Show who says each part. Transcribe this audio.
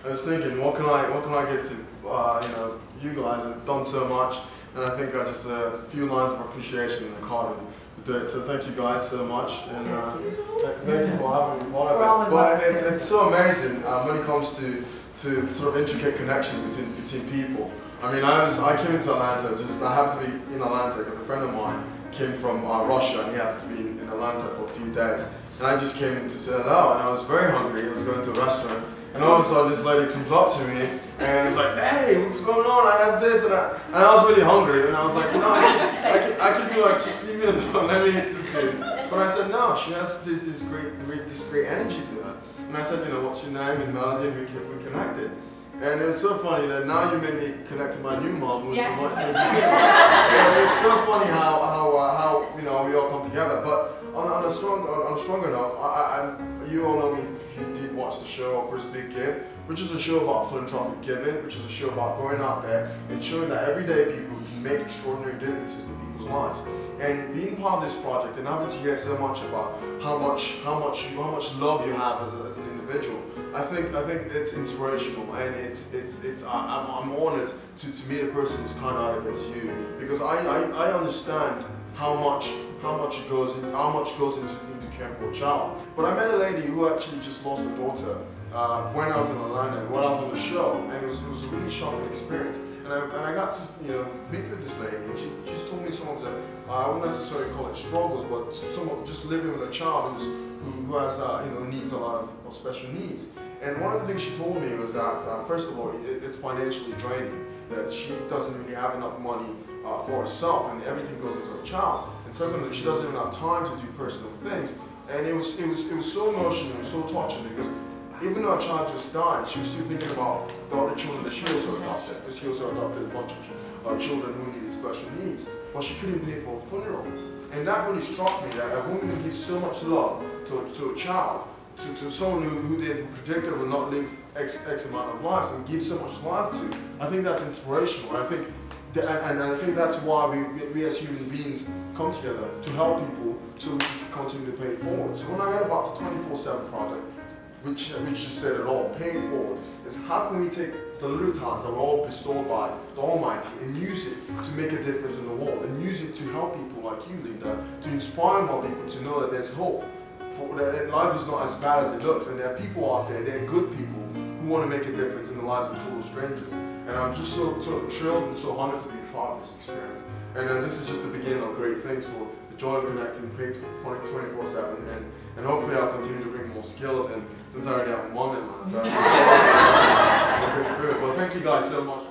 Speaker 1: I was thinking, what can I get to, you know, you guys have done so much, and I think I just a few lines of appreciation in the card to do it. So thank you guys so much, and thank you for having me part of it. But it's so amazing when it comes to sort of intricate connection between people. I mean, I came into Atlanta, I happened to be in Atlanta because a friend of mine came from Russia, and he happened to be in Atlanta for a few days. And I just came in to say hello, and I was very hungry. I was going to a restaurant, and all of a sudden this lady comes up to me, and it's like, hey, what's going on? I have this, and I was really hungry, and I was like, you know, I could be like, just leave me alone, let me eat some food. But I said, no, she has this great energy to her. And I said, you know, what's your name? And Melody, and we connected. And it was so funny that now you made me connect to my new mom, who's from 1986. It's so funny how you know, we all come together. But on a stronger note, you all know me if you did watch the show Oprah's Big Give, which is a show about philanthropic giving, which is a show about going out there and showing that everyday people can make extraordinary differences in people's lives. And being part of this project and having to hear so much about how much love you have as an individual, I think it's inspirational, and I'm honored to meet a person as kind-hearted as you, because I understand how much goes into care for a child. But I met a lady who actually just lost her daughter when I was in Atlanta, when I was on the show, and it was a really shocking experience. And I got to, you know, meet with this lady, and she just told me some of the, I wouldn't necessarily call it struggles, but some of just living with a child who has, you know, needs a lot of special needs. And one of the things she told me was that, first of all, it's financially draining, that she doesn't really have enough money for herself, and everything goes into her child. And secondly, she doesn't even have time to do personal things. And it was so emotional, it was so touching, because even though her child just died, she was still thinking about the other children that she also adopted, because she also adopted a bunch of children who needed special needs, but she couldn't pay for a funeral. And that really struck me, that a woman who gives so much love to a child, to someone who they predicted would not live X amount of lives, and give so much life to, I think that's inspirational. I think that's why we as human beings come together, to help people so we can continue to pay it forward. So when I heard about the 24/7 project, which just said it all, paying forward, is how can we take the little talents that were all bestowed by the Almighty and use it to make a difference in the world, and use it to help people like you, Linda, to inspire more people to know that there's hope, that life is not as bad as it looks, and there are people out there, there are good people who want to make a difference in the lives of total strangers. And I'm just so thrilled and so honored to be part of this experience. And this is just the beginning of great things for the joy of connecting, paid 24/7, and hopefully I'll continue to bring more skills. And since I already have one in mind, I'll bring through it. Well, thank you guys so much.